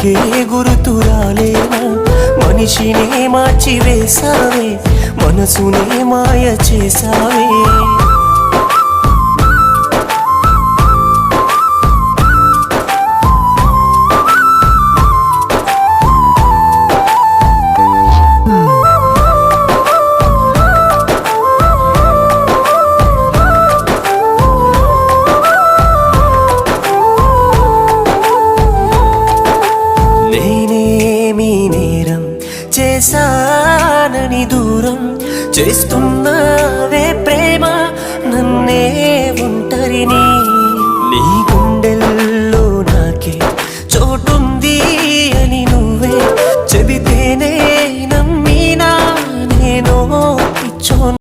నీకే గుర్తురాలేనా మనిషినే మార్చి వేసావే మనసునే మాయ చేసావే చేసానని దూరం చేస్తున్నావే ప్రేమ నన్నే ఒంటరిని నీ